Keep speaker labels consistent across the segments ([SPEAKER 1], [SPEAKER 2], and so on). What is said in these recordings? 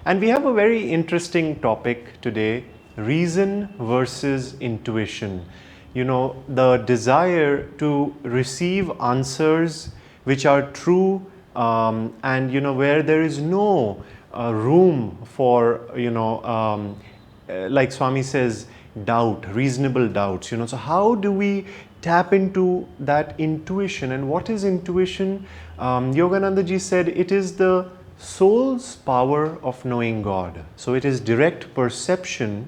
[SPEAKER 1] And we have a very interesting topic today, reason versus intuition. You know, the desire to receive answers which are true, and you know, where there is no room for, like Swami says, doubt, reasonable doubts. You know, so how do we tap into that intuition? And what is intuition? Yogananda ji said it is the soul's power of knowing God. So it is direct perception,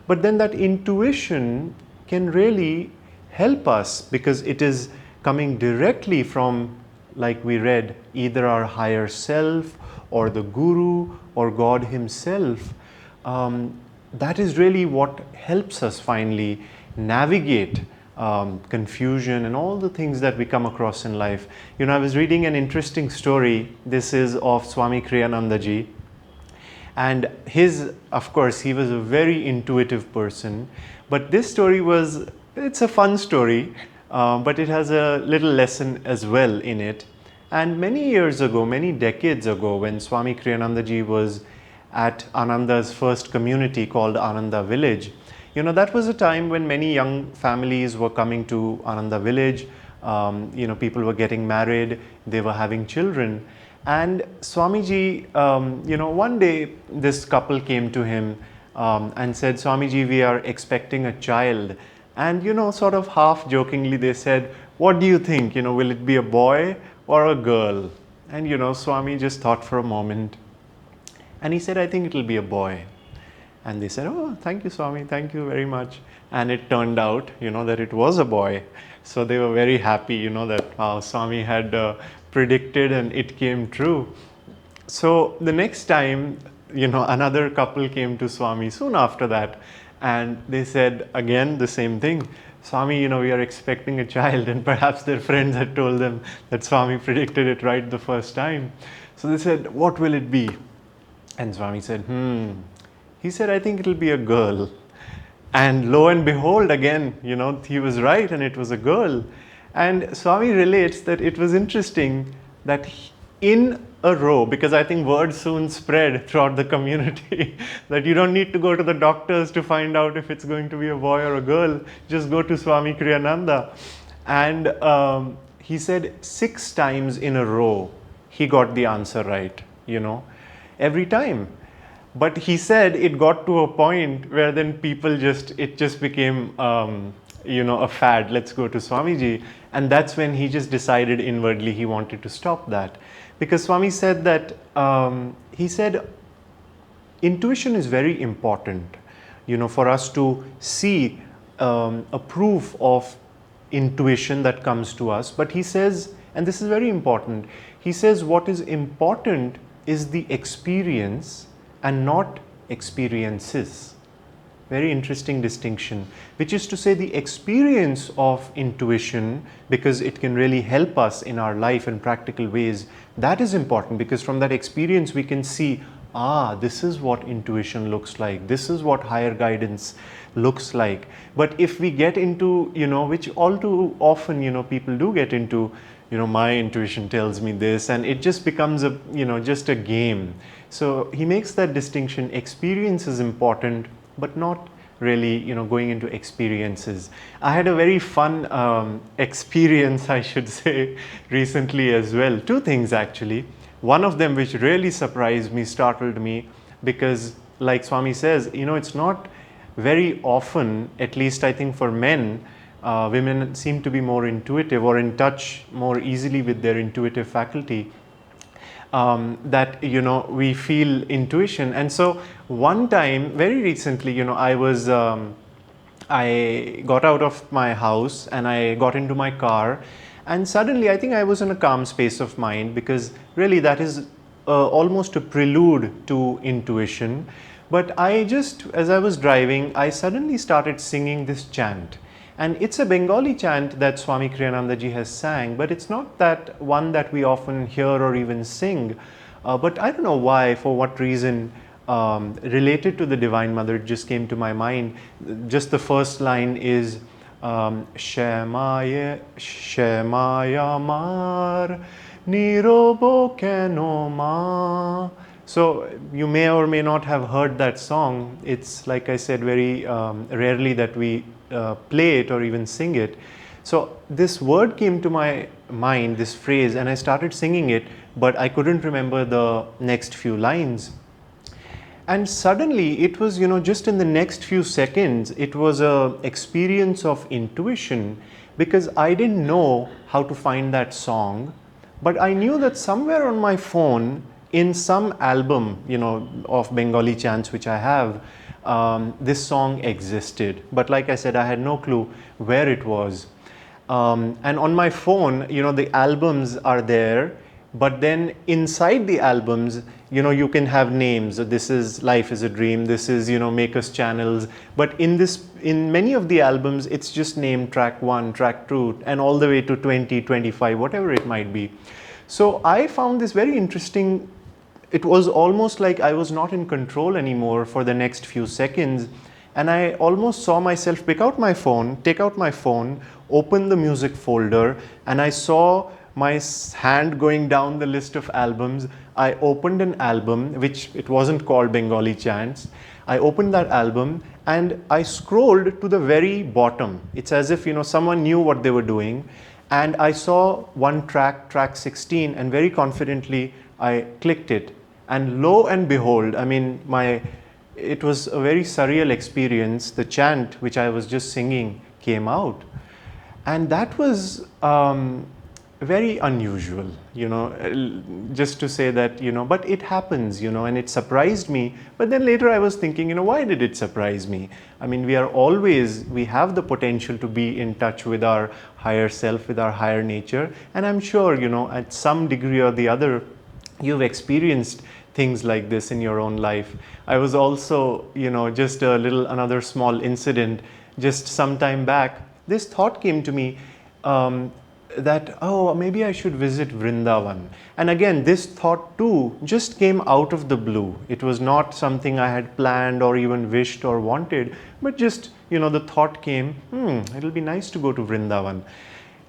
[SPEAKER 1] but then that intuition can really help us because it is coming directly from, like we read, either our higher self or the Guru or God Himself. That is really what helps us finally navigate confusion and all the things that we come across in life. You know, I was reading an interesting story. This is of Swami Kriyananda ji. And of course, he was a very intuitive person. But this story it's a fun story, but it has a little lesson as well in it. And many years ago, many decades ago, when Swami Kriyananda ji was at Ananda's first community called Ananda Village, you know, that was a time when many young families were coming to Ananda Village. You know, people were getting married, they were having children. And Swamiji, you know, one day this couple came to him and said, Swamiji, we are expecting a child. And, you know, sort of half jokingly they said, what do you think? You know, will it be a boy or a girl? And, you know, Swami just thought for a moment. And he said, I think it will be a boy. And they said, oh, thank you, Swami, thank you very much. And it turned out, you know, that it was a boy. So they were very happy, you know, that Swami had predicted and it came true. So the next time, you know, another couple came to Swami soon after that. And they said again the same thing. Swami, you know, we are expecting a child. And perhaps their friends had told them that Swami predicted it right the first time. So they said, what will it be? And Swami said, He said, I think it'll be a girl. And lo and behold, again, you know, he was right and it was a girl. And Swami relates that it was interesting that in a row, because I think word soon spread throughout the community that you don't need to go to the doctors to find out if it's going to be a boy or a girl. Just go to Swami Kriyananda. And he said 6 times in a row, he got the answer right, you know, every time. But he said it got to a point where then it just became, you know, a fad. Let's go to Swamiji. And that's when he just decided inwardly he wanted to stop that. Because Swami said that, he said, intuition is very important, you know, for us to see a proof of intuition that comes to us. But he says, and this is very important, he says what is important is the experience and not experiences. Very interesting distinction, which is to say the experience of intuition, because it can really help us in our life in practical ways. That is important because from that experience we can see, this is what intuition looks like. This is what higher guidance looks like. But if we get into, you know, which all too often, you know, people do get into, you know, my intuition tells me this, and it just becomes a, you know, just a game. So he makes that distinction. Experience is important, but not really, you know, going into experiences. I had a very fun experience, I should say, recently as well. 2 things actually. One of them which really surprised me, startled me, because like Swami says, you know, it's not very often, at least I think for men, women seem to be more intuitive or in touch more easily with their intuitive faculty. That, you know, we feel intuition. And so one time, very recently, you know, I got out of my house and I got into my car, and suddenly I think I was in a calm space of mind, because really that is almost a prelude to intuition. But as I was driving, I suddenly started singing this chant. And it's a Bengali chant that Swami Kriyananda ji has sang, but it's not that one that we often hear or even sing. But I don't know why, for what reason, related to the Divine Mother, it just came to my mind. Just the first line is Shemaya Mar Nirobo Keno Ma So you may or may not have heard that song. It's, like I said, very rarely that we play it or even sing it. So this word came to my mind, this phrase, and I started singing it, but I couldn't remember the next few lines. And suddenly it was, just in the next few seconds, it was a experience of intuition, because I didn't know how to find that song, but I knew that somewhere on my phone, in some album, of Bengali chants which I have, this song existed. But like I said, I had no clue where it was. And on my phone, the albums are there, but then inside the albums, you can have names. This is Life is a Dream, this is, Make Us Channels. But in many of the albums, it's just named track 1, track 2, and all the way to 20, 25, whatever it might be. So I found this very interesting. It was almost like I was not in control anymore for the next few seconds. And I almost saw myself take out my phone, open the music folder, and I saw my hand going down the list of albums. I opened an album, which it wasn't called Bengali Chants. I opened that album and I scrolled to the very bottom. It's as if, someone knew what they were doing. And I saw one track 16, and very confidently I clicked it. And lo and behold, it was a very surreal experience. The chant which I was just singing came out. And that was very unusual, just to say that, but it happens, and it surprised me. But then later I was thinking, why did it surprise me? We have the potential to be in touch with our higher self, with our higher nature. And I'm sure, at some degree or the other, you've experienced things like this in your own life. I was also, just another small incident, just some time back, this thought came to me, that, maybe I should visit Vrindavan. And again, this thought too just came out of the blue. It was not something I had planned or even wished or wanted, but just, the thought came, it'll be nice to go to Vrindavan.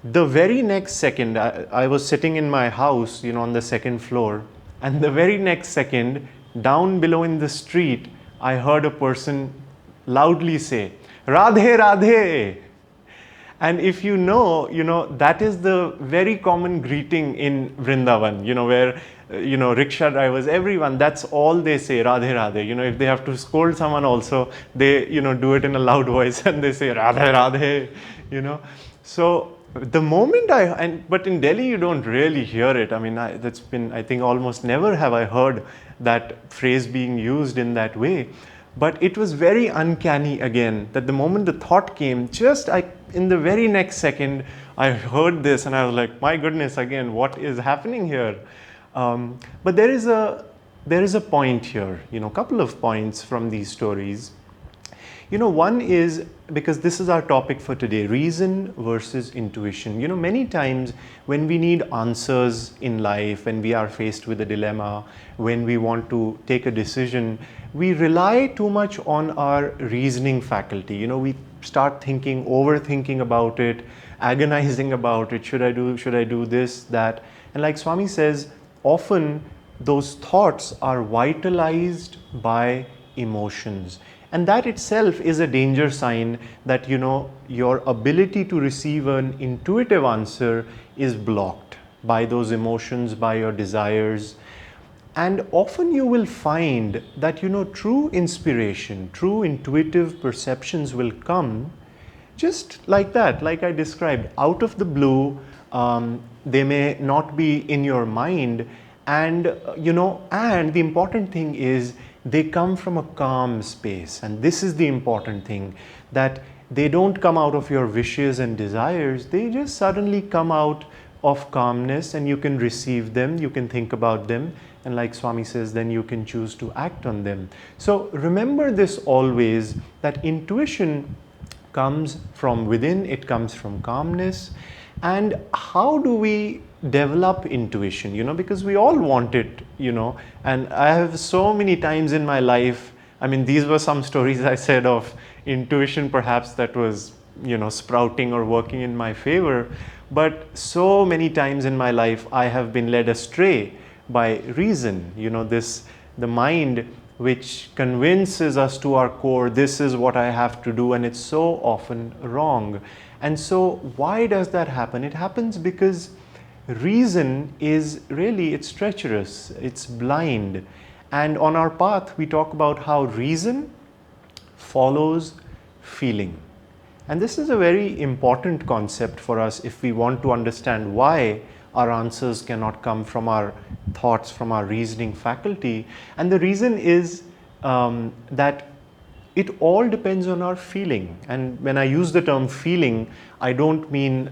[SPEAKER 1] The very next second, I was sitting in my house, on the second floor, and the very next second, down below in the street, I heard a person loudly say, Radhe Radhe. And if that is the very common greeting in Vrindavan, where, rickshaw drivers, everyone, that's all they say, Radhe Radhe. If they have to scold someone also, they, do it in a loud voice and they say, Radhe Radhe, So the moment but in Delhi you don't really hear it. I think almost never have I heard that phrase being used in that way. But it was very uncanny again, that the moment the thought came, in the very next second, I heard this and I was like, my goodness, again, what is happening here? But there is a point here, a couple of points from these stories. One is, because this is our topic for today, reason versus intuition. Many times when we need answers in life, when we are faced with a dilemma, when we want to take a decision, we rely too much on our reasoning faculty. We start overthinking about it, agonizing about it. Should I do this, that? And like Swami says, often those thoughts are vitalized by emotions. And that itself is a danger sign that, your ability to receive an intuitive answer is blocked by those emotions, by your desires. And often you will find that, true inspiration, true intuitive perceptions will come just like that, like I described, out of the blue. They may not be in your mind. And, and the important thing is, they come from a calm space. And this is the important thing, that they don't come out of your wishes and desires. They just suddenly come out of calmness, and you can receive them, you can think about them. And like Swami says, then you can choose to act on them. So remember this always, that intuition comes from within, it comes from calmness. And how do we develop intuition? Because we all want it, and I have so many times in my life, these were some stories I said of intuition perhaps that was, sprouting or working in my favor. But so many times in my life, I have been led astray by reason, this the mind which convinces us to our core, this is what I have to do, and it's so often wrong. And so why does that happen? It happens because reason is really, it's treacherous, it's blind. And on our path, we talk about how reason follows feeling. And this is a very important concept for us if we want to understand why our answers cannot come from our thoughts, from our reasoning faculty. And the reason is that it all depends on our feeling. And when I use the term feeling, I don't mean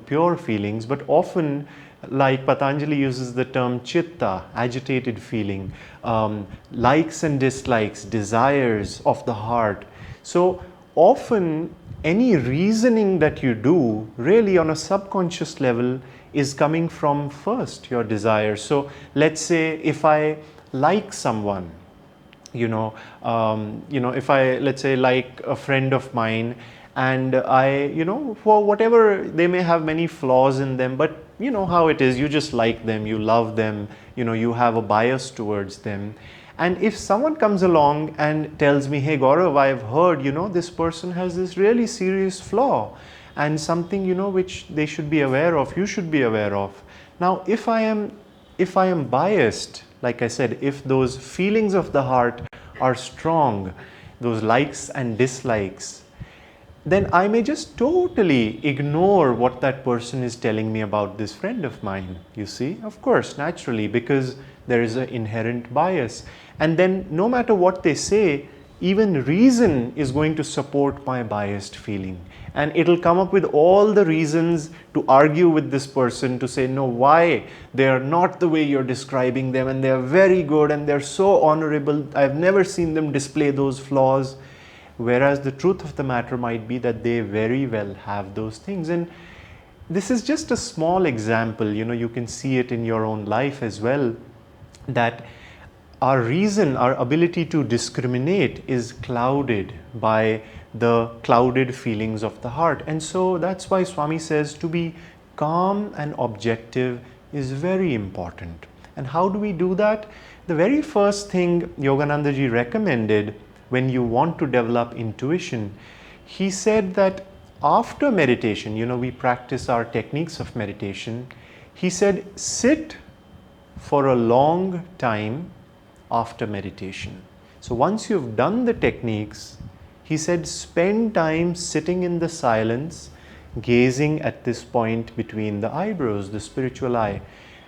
[SPEAKER 1] pure feelings, but often, like Patanjali uses the term chitta, agitated feeling, likes and dislikes, desires of the heart. So often any reasoning that you do really on a subconscious level is coming from first your desires. So let's say if I like someone, if I, let's say, like a friend of mine, and I, for whatever, they may have many flaws in them, but you know how it is, you just like them, you love them, you have a bias towards them. And if someone comes along and tells me, hey Gaurav, I've heard, this person has this really serious flaw and something, which they should be aware of, you should be aware of. Now, if I am biased, like I said, if those feelings of the heart are strong, those likes and dislikes, then I may just totally ignore what that person is telling me about this friend of mine, you see, of course, naturally, because there is an inherent bias. And then no matter what they say, even reason is going to support my biased feeling. And it'll come up with all the reasons to argue with this person, to say, no, why they are not the way you're describing them, and they're very good and they're so honorable. I've never seen them display those flaws. Whereas the truth of the matter might be that they very well have those things. And this is just a small example, you can see it in your own life as well, that our reason, our ability to discriminate is clouded by the clouded feelings of the heart. And so that's why Swami says to be calm and objective is very important. And how do we do that? The very first thing Yogananda ji recommended when you want to develop intuition, he said that after meditation, we practice our techniques of meditation. He said, sit for a long time after meditation. So once you've done the techniques, he said, spend time sitting in the silence, gazing at this point between the eyebrows, the spiritual eye.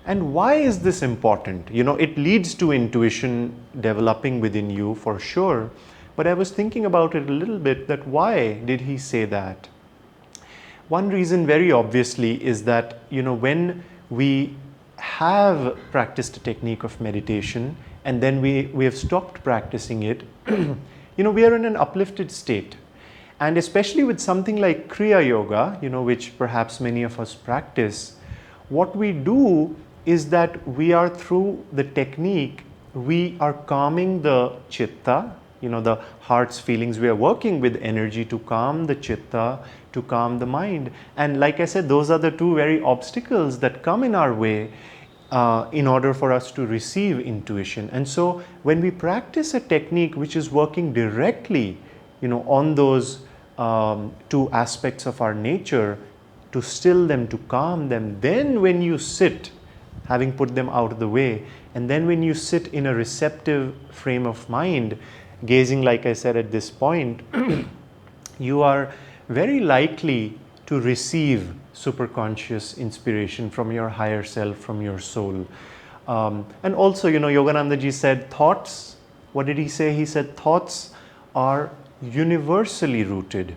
[SPEAKER 1] And why is this important? It leads to intuition developing within you for sure. But I was thinking about it a little bit, that why did he say that? One reason very obviously is that, when we have practiced a technique of meditation and then we have stopped practicing it, we are in an uplifted state. And especially with something like Kriya Yoga, which perhaps many of us practice, what we do is that we are, through the technique, we are calming the chitta, the heart's feelings. We are working with energy to calm the chitta, to calm the mind. And like I said, those are the two very obstacles that come in our way in order for us to receive intuition. And so when we practice a technique which is working directly, on those two aspects of our nature, to still them, to calm them, then when you sit, having put them out of the way, and then when you sit in a receptive frame of mind, gazing, like I said, at this point, you are very likely to receive superconscious inspiration from your higher self, from your soul. And also, Yogananda ji said thoughts, what did he say? He said thoughts are universally rooted,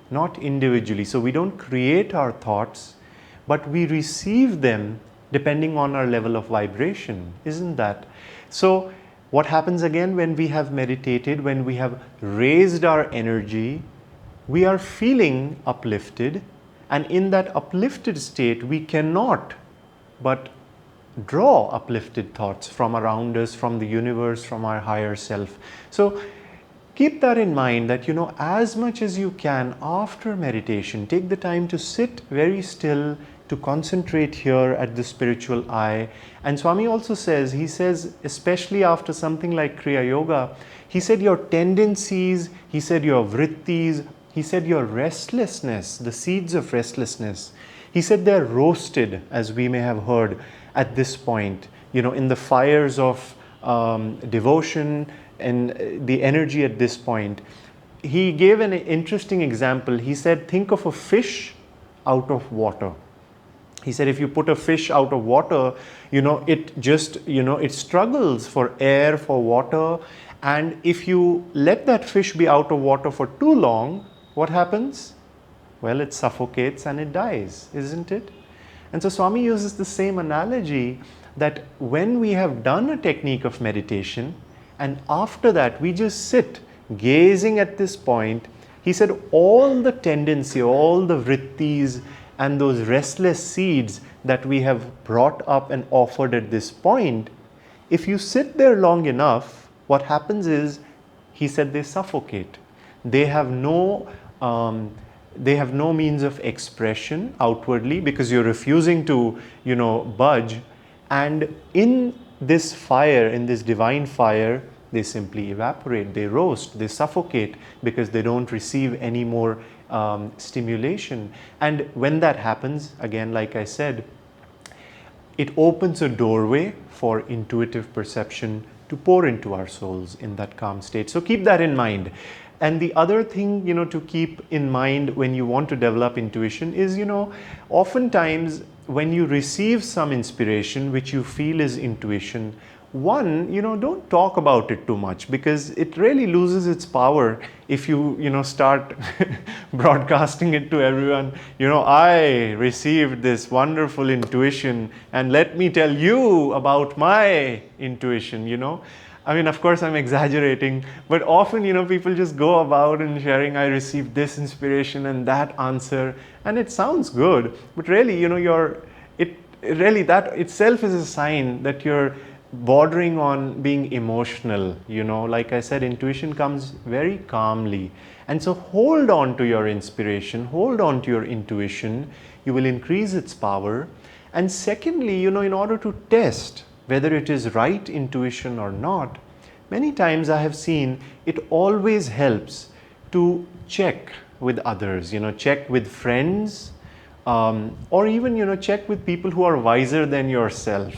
[SPEAKER 1] not individually. So we don't create our thoughts, but we receive them depending on our level of vibration, isn't that? So what happens again when we have meditated, when we have raised our energy, we are feeling uplifted, and in that uplifted state we cannot but draw uplifted thoughts from around us, from the universe, from our higher self. So keep that in mind, that as much as you can after meditation, take the time to sit very still, to concentrate here at the spiritual eye. And Swami also says, he says, especially after something like Kriya Yoga, he said your tendencies, he said your vrittis, he said your restlessness, the seeds of restlessness, he said they're roasted, as we may have heard at this point, in the fires of devotion and the energy at this point. He gave an interesting example. He said, think of a fish out of water. He said, if you put a fish out of water, it just, it struggles for air, for water. And if you let that fish be out of water for too long, what happens? Well, it suffocates and it dies, isn't it? And so Swami uses the same analogy that when we have done a technique of meditation and after that we just sit gazing at this point, he said all the tendency, all the vrittis and those restless seeds that we have brought up and offered at this point, if you sit there long enough, what happens is, he said, they suffocate. They have no means of expression outwardly because you're refusing to, budge. And in this fire, in this divine fire, they simply evaporate, they roast, they suffocate because they don't receive any more stimulation. And when that happens, again, like I said, it opens a doorway for intuitive perception to pour into our souls in that calm state. So keep that in mind. And the other thing, to keep in mind when you want to develop intuition is, oftentimes when you receive some inspiration which you feel is intuition, one, don't talk about it too much because it really loses its power if you, start broadcasting it to everyone. I received this wonderful intuition and let me tell you about my intuition, I mean, of course, I'm exaggerating, but often, people just go about and sharing, I received this inspiration and that answer, and it sounds good, but really, that itself is a sign that you're bordering on being emotional. Like I said, intuition comes very calmly. And so hold on to your inspiration, hold on to your intuition, you will increase its power. And secondly, in order to test whether it is right intuition or not, many times I have seen it always helps to check with others, check with friends, or even, check with people who are wiser than yourself.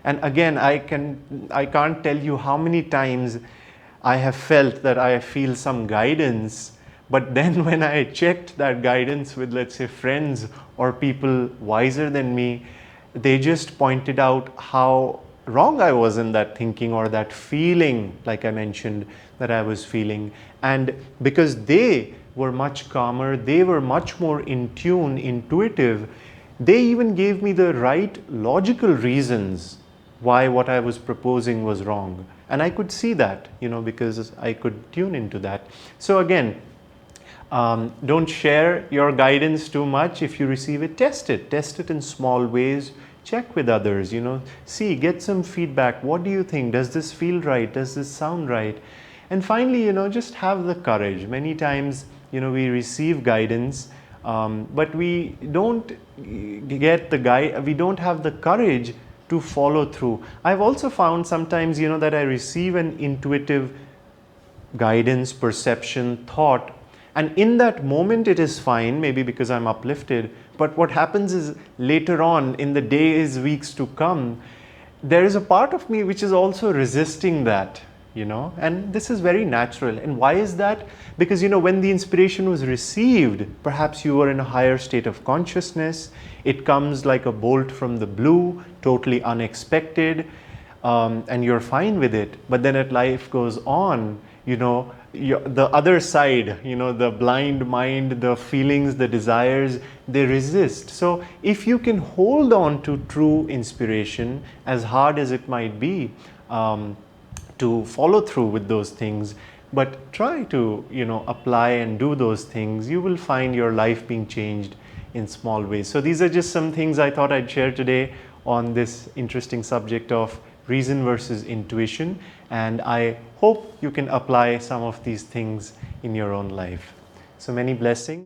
[SPEAKER 1] And again, I can't tell you how many times I have felt that I feel some guidance, but then when I checked that guidance with, let's say, friends or people wiser than me, they just pointed out how wrong I was in that thinking or that feeling, like I mentioned, that I was feeling. And because they were much calmer, they were much more in tune, intuitive, they even gave me the right logical reasons why what I was proposing was wrong. And I could see that, because I could tune into that. So again, don't share your guidance too much. If you receive it, test it in small ways. Check with others, get some feedback. What do you think? Does this feel right? Does this sound right? And finally, just have the courage. Many times, we receive guidance, but we don't we don't have the courage to follow through. I've also found sometimes, that I receive an intuitive guidance, perception, thought, and in that moment it is fine, maybe because I'm uplifted, but what happens is later on in the days, weeks to come, there is a part of me which is also resisting that, and this is very natural. And why is that? Because, when the inspiration was received, perhaps you were in a higher state of consciousness, it comes like a bolt from the blue, totally unexpected, and you're fine with it. But then as life goes on, the other side, the blind mind, the feelings, the desires, they resist. So if you can hold on to true inspiration, as hard as it might be, to follow through with those things, but try to, apply and do those things, you will find your life being changed in small ways. So these are just some things I thought I'd share today on this interesting subject of reason versus intuition, and I hope you can apply some of these things in your own life. So many blessings.